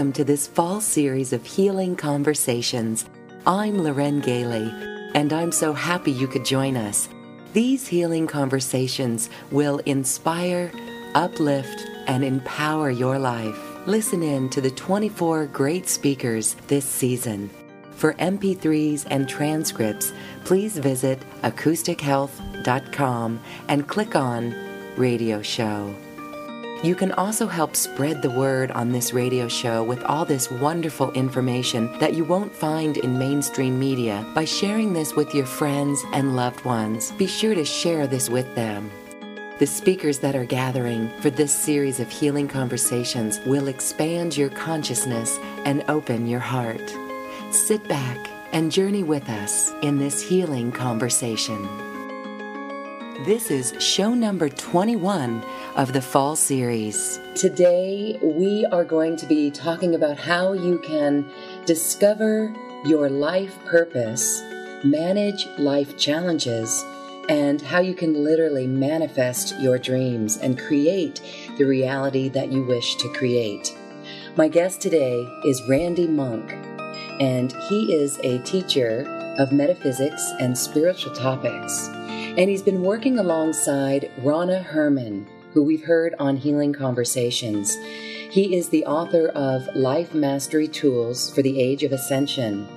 Welcome to this fall series of Healing Conversations. I'm Loren Gailey, and I'm so happy you could join us. These healing conversations will inspire, uplift, and empower your life. Listen in to the 24 great speakers this season. For MP3s and transcripts, please visit acoustichealth.com and click on Radio Show. You can also help spread the word on this radio show with all this wonderful information that you won't find in mainstream media by sharing this with your friends and loved ones. Be sure to share this with them. The speakers that are gathering for this series of healing conversations will expand your consciousness and open your heart. Sit back and journey with us in this healing conversation. This is show number 21 of the fall series. Today, we are going to be talking about how you can discover your life purpose, manage life challenges, and how you can literally manifest your dreams and create the reality that you wish to create. My guest today is Randy Monk, and he is a teacher of metaphysics and spiritual topics. And he's been working alongside Rana Herman, who we've heard on Healing Conversations. He is the author of Life Mastery Tools for the Age of Ascension.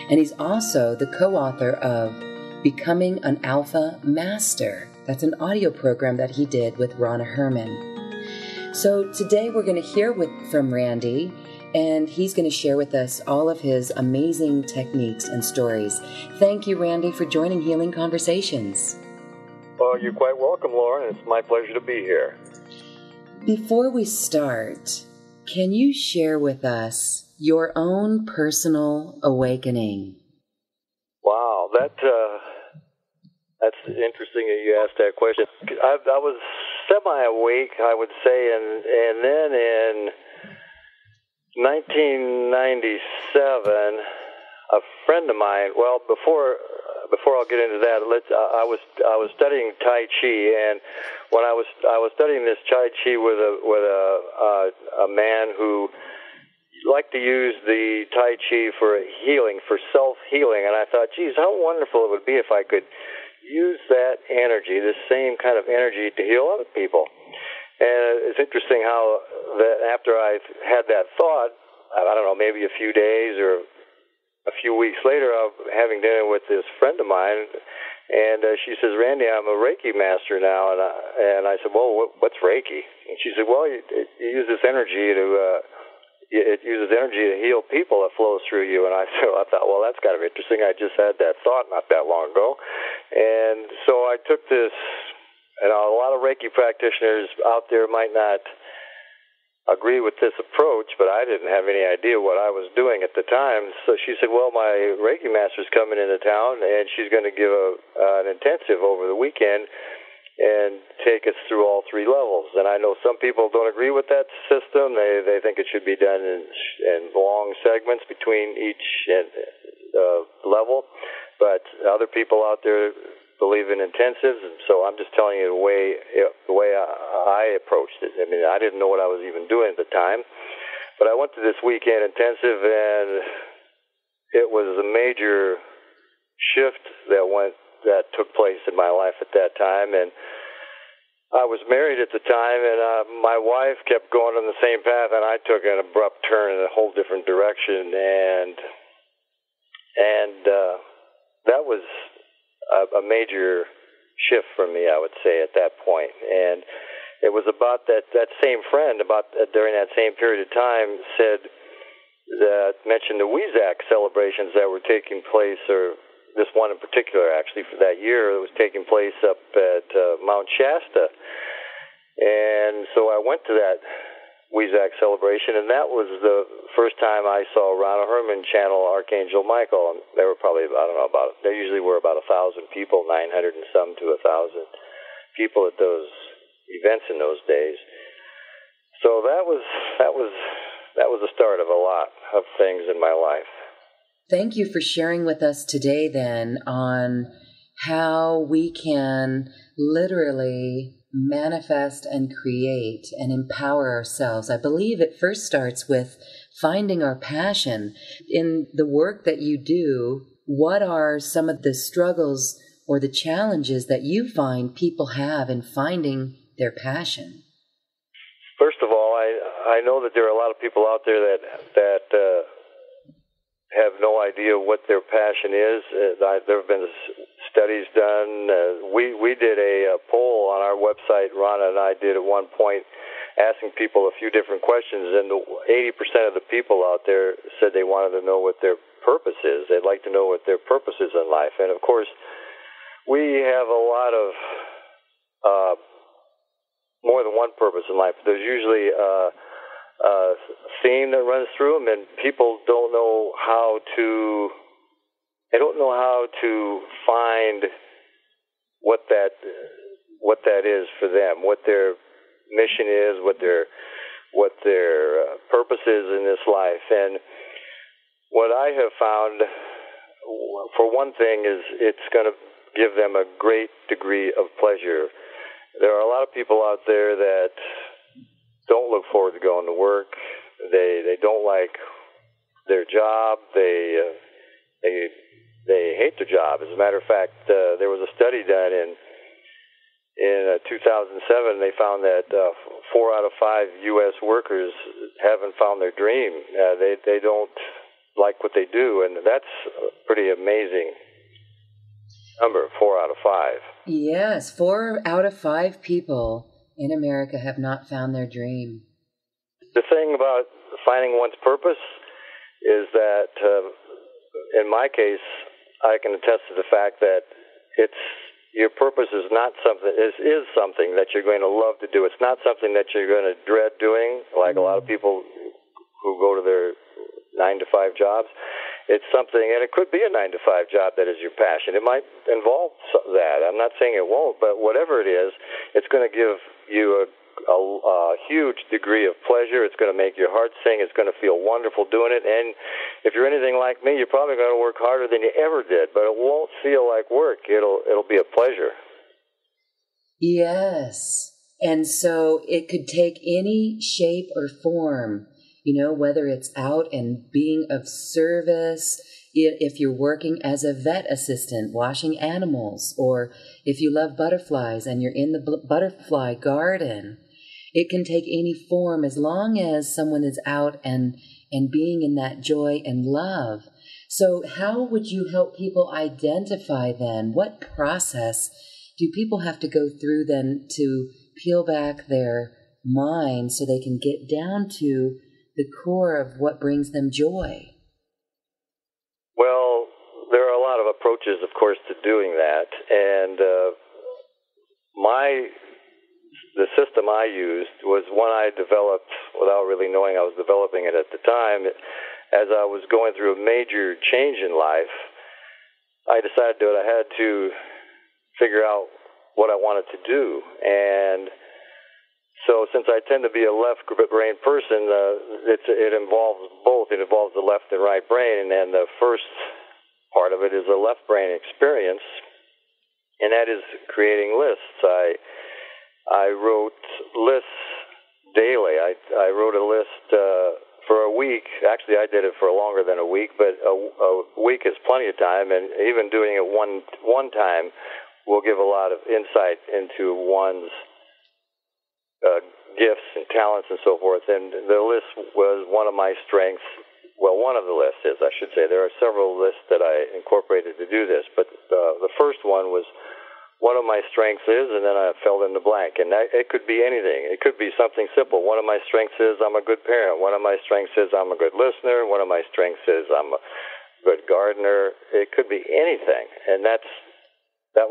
And he's also the co-author of Becoming an Alpha Master. That's an audio program that he did with Rana Herman. So today we're going to hear from Randy, and he's going to share with us all of his amazing techniques and stories. Thank you, Randy, for joining Healing Conversations. Well, you're quite welcome, Lauren. It's my pleasure to be here. Before we start, can you share with us your own personal awakening? Wow, that's interesting that you asked that question. I was semi-awake, I would say, and then in 1997, a friend of mine. Well, before I'll get into that, I was studying Tai Chi, and when I was studying this Tai Chi with a man who liked to use the Tai Chi for healing, for self-healing, and I thought, geez, how wonderful it would be if I could use that energy, this same kind of energy, to heal other people. And it's interesting how that after I had that thought, I don't know, maybe a few days or a few weeks later, I'm having dinner with this friend of mine, and she says, "Randy, I'm a Reiki master now." And I said, "Well, what's Reiki?" And she said, "Well, it uses energy to heal people that flows through you." And I thought, well, that's kind of interesting. I just had that thought not that long ago, and so I took this. And a lot of Reiki practitioners out there might not agree with this approach, but I didn't have any idea what I was doing at the time. So she said, well, my Reiki master's coming into town, and she's going to give an intensive over the weekend and take us through all three levels. And I know some people don't agree with that system. They think it should be done in long segments between each level, but other people out there believe in intensives, and so I'm just telling you the way I approached it. I mean, I didn't know what I was even doing at the time, but I went to this weekend intensive, and it was a major shift that took place in my life at that time. And I was married at the time, and my wife kept going on the same path, and I took an abrupt turn in a whole different direction, and that was a major shift for me, I would say, at that point. And it was about that same friend, during that same period of time, mentioned the Weizak celebrations that were taking place, or this one in particular, actually, for that year, it was taking place up at Mount Shasta. And so I went to that Weizak celebration, and that was the first time I saw Rana Herman channel Archangel Michael. And there were probably, there usually were about 1,000 people, 900 and some to 1,000 people at those events in those days. So that was the start of a lot of things in my life. Thank you for sharing with us today then on how we can literally manifest and create and empower ourselves. I believe it first starts with finding our passion. In the work that you do, what are some of the struggles or the challenges that you find people have in finding their passion? First of all, I know that there are a lot of people out there that have no idea what their passion is. There have been studies done. We did a poll on our website, Ronna and I did at one point, asking people a few different questions, and 80% of the people out there said they wanted to know what their purpose is. They'd like to know what their purpose is in life. And, of course, we have a lot of more than one purpose in life. There's usually a theme that runs through them, and people don't know how to find what that is for them, what their mission is, what their purpose is in this life. And what I have found, for one thing, is it's going to give them a great degree of pleasure. There are a lot of people out there that don't look forward to going to work. They don't like their job. They hate their job. As a matter of fact, there was a study done in 2007. They found that 4 out of 5 U.S. workers haven't found their dream. They don't like what they do, and that's a pretty amazing number, 4 out of 5. Yes, 4 out of 5 people in America have not found their dream. The thing about finding one's purpose is that, in my case, I can attest to the fact that your purpose is not something is something that you're going to love to do. It's not something that you're going to dread doing, like a lot of people who go to their 9-to-5 jobs. It's something, and it could be a 9-to-5 job that is your passion. It might involve that. I'm not saying it won't, but whatever it is, it's going to give you a huge degree of pleasure. It's going to make your heart sing. It's going to feel wonderful doing it. And if you're anything like me, you're probably going to work harder than you ever did, but it won't feel like work. It'll be a pleasure. Yes. And so it could take any shape or form, whether it's out and being of service, if you're working as a vet assistant, washing animals, or if you love butterflies and you're in the butterfly garden. It can take any form as long as someone is out and being in that joy and love. So how would you help people identify then? What process do people have to go through then to peel back their mind so they can get down to the core of what brings them joy? Well, there are a lot of approaches, of course, to doing that. And the system I used was one I developed without really knowing I was developing it at the time. As I was going through a major change in life, I decided that I had to figure out what I wanted to do. And so since I tend to be a left-brain person, it involves both. It involves the left and right brain, and the first part of it is a left brain experience, and that is creating lists. I wrote lists daily. I wrote a list for a week. Actually, I did it for longer than a week, but a week is plenty of time, and even doing it one time will give a lot of insight into one's gifts and talents and so forth. And the list was one of my strengths. Well, one of the lists is, I should say. There are several lists that I incorporated to do this, but the first one was one of my strengths is, and then I filled in the blank. And it could be anything. It could be something simple. One of my strengths is I'm a good parent. One of my strengths is I'm a good listener. One of my strengths is I'm a good gardener. It could be anything. And that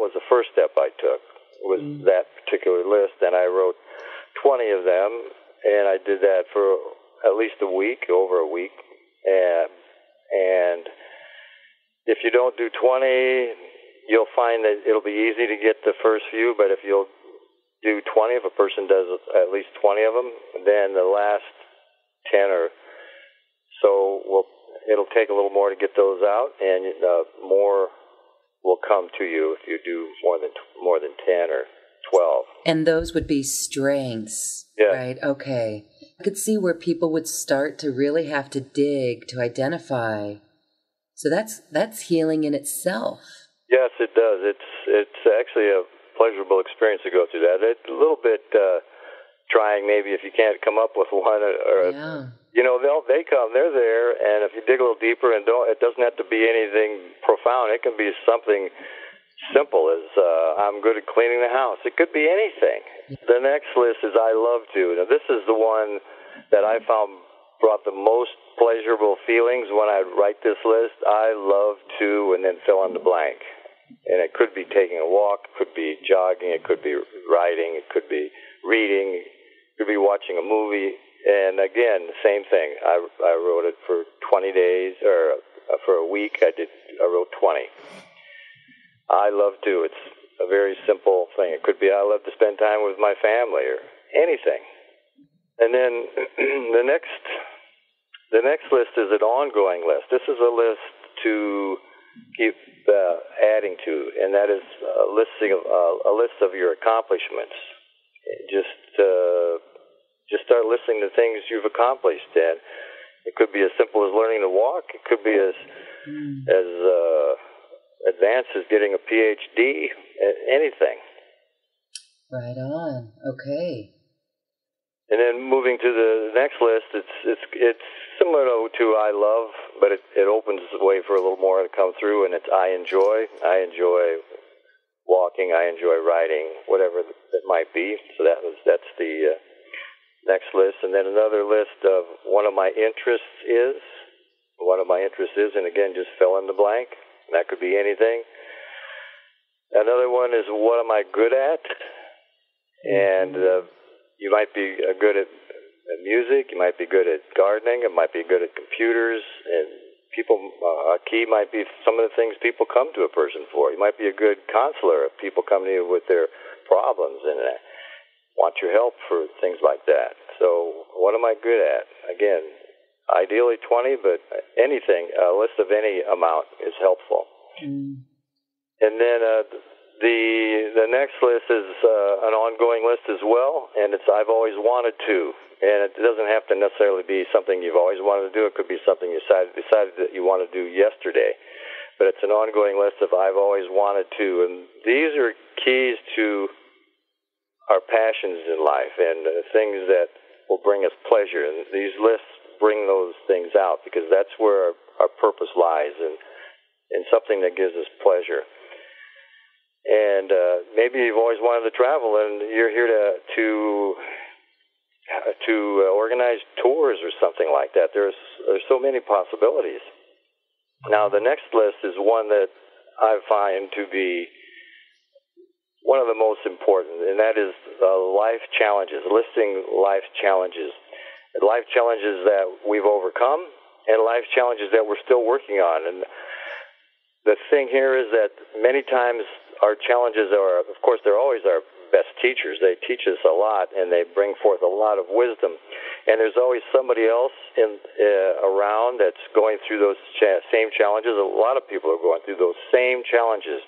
was the first step I took, was that particular list. And I wrote 20 of them, and I did that for at least a week, over a week. And if you don't do 20, you'll find that it'll be easy to get the first few, but if you'll do 20, if a person does at least 20 of them, then the last 10 or so, it'll take a little more to get those out, and more will come to you if you do more than 10 or 12. And those would be strengths, yeah. Right? Okay. I could see where people would start to really have to dig to identify. So that's healing in itself. Yes, it does. It's actually a pleasurable experience to go through that. It's a little bit trying, maybe, if you can't come up with one, or Yeah. you know, they come, they're there, and if you dig a little deeper, and it doesn't have to be anything profound. It can be something simple as I'm good at cleaning the house. It could be anything. The next list is I love to. Now, this is the one that I found brought the most pleasurable feelings when I write this list. I love to, and then fill in the blank. And it could be taking a walk, it could be jogging, it could be riding, it could be reading, it could be watching a movie. And again, the same thing. I wrote it for 20 days, or for a week. I wrote 20. I love to. It's a very simple thing. It could be I love to spend time with my family, or anything. And then the next list is an ongoing list. This is a list to keep adding to, and that is a list of your accomplishments. Just start listing the things you've accomplished, and it could be as simple as learning to walk. It could be as advanced as getting a PhD. Anything. Right on. Okay. And then moving to the next list, it's similar to I love, but it opens the way for a little more to come through, and it's I enjoy. I enjoy walking. I enjoy riding, whatever it might be. So that's the next list. And then another list of one of my interests is, and again, just fill in the blank. And that could be anything. Another one is what am I good at? And you might be good at music, you might be good at gardening, it might be good at computers, and a key might be some of the things people come to a person for. You might be a good counselor if people come to you with their problems and want your help for things like that. So what am I good at? Again, ideally 20, but anything, a list of any amount is helpful. And then the next list is an ongoing list as well, and it's I've always wanted to. And it doesn't have to necessarily be something you've always wanted to do. It could be something you decided that you want to do yesterday. But it's an ongoing list of I've always wanted to. And these are keys to our passions in life and things that will bring us pleasure. And these lists bring those things out because that's where our purpose lies, and something that gives us pleasure. And maybe you've always wanted to travel, and you're here to organize tours or something like that. There's so many possibilities. Now, the next list is one that I find to be one of the most important, and that is life challenges, listing life challenges that we've overcome and life challenges that we're still working on. And the thing here is that many times our challenges are, of course, they're always our best teachers. They teach us a lot, and they bring forth a lot of wisdom. And there's always somebody else around that's going through those same challenges. A lot of people are going through those same challenges.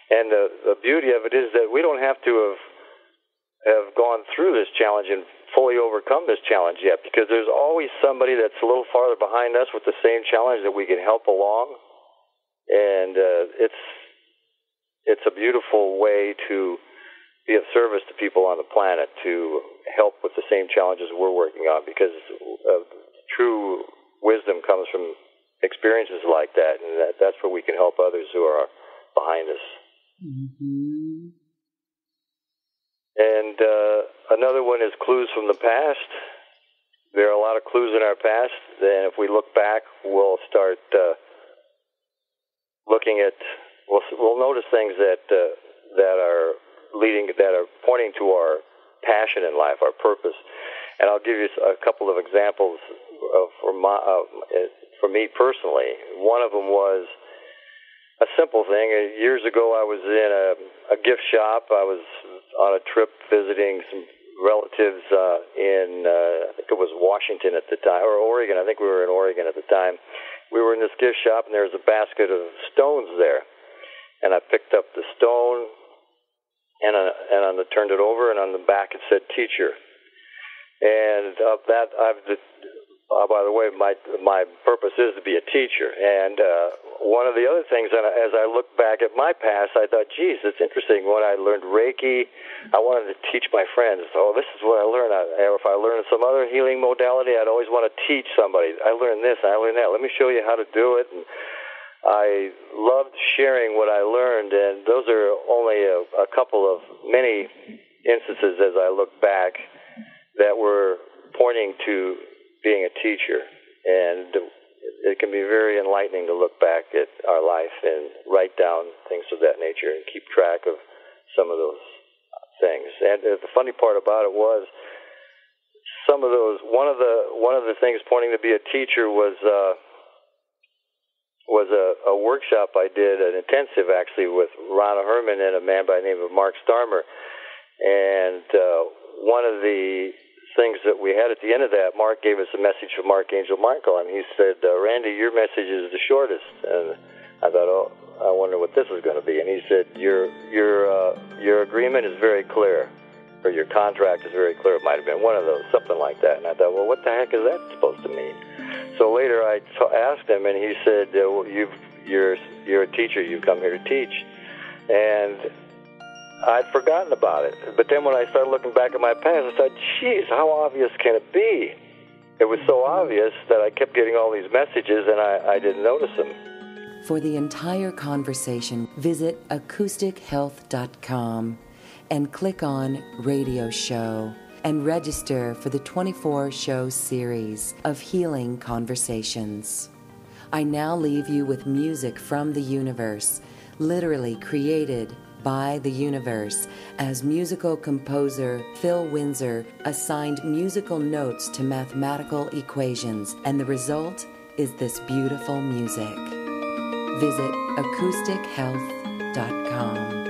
And the beauty of it is that we don't have to have gone through this challenge and fully overcome this challenge yet, because there's always somebody that's a little farther behind us with the same challenge that we can help along. And it's a beautiful way to be of service to people on the planet, to help with the same challenges we're working on, because true wisdom comes from experiences like that, and that's where we can help others who are behind us. Mm-hmm. And another one is clues from the past. There are a lot of clues in our past, and if we look back, we'll start looking at, we'll notice things that are pointing to our passion in life, our purpose. And I'll give you a couple of examples for me personally. One of them was a simple thing. Years ago, I was in a gift shop. I was on a trip visiting some relatives in, I think it was Washington at the time, or Oregon. I think we were in Oregon at the time. We were in this gift shop, and there was a basket of stones there. And I picked up the stone, and turned it over, and on the back it said teacher. And of that, by the way, my purpose is to be a teacher. And one of the other things, as I look back at my past, I thought, geez, it's interesting. When I learned Reiki, I wanted to teach my friends. Oh, this is what I learned. If I learned some other healing modality, I'd always want to teach somebody. I learned this, I learned that. Let me show you how to do it. And I loved sharing what I learned, and those are only a couple of many instances as I look back that were pointing to being a teacher. And it can be very enlightening to look back at our life and write down things of that nature and keep track of some of those things. And the funny part about it was some of those, one of the things pointing to be a teacher was a workshop I did, an intensive actually, with Ronna Herman and a man by the name of Mark Starmer. And one of the things that we had at the end of that, Mark gave us a message from Archangel Michael, and he said, Randy, your message is the shortest. And I thought, oh, I wonder what this is going to be. And he said, your agreement is very clear, or your contract is very clear. It might have been one of those, something like that. And I thought, well, what the heck is that supposed to mean? So later I asked him, and he said, well, you're a teacher. You've come here to teach. And I'd forgotten about it. But then when I started looking back at my past, I thought, geez, how obvious can it be? It was so obvious that I kept getting all these messages, and I didn't notice them. For the entire conversation, visit acoustichealth.com and click on Radio Show and register for the 24-show series of healing conversations. I now leave you with music from the universe, literally created by the universe, as musical composer Phil Windsor assigned musical notes to mathematical equations, and the result is this beautiful music. Visit acoustichealth.com.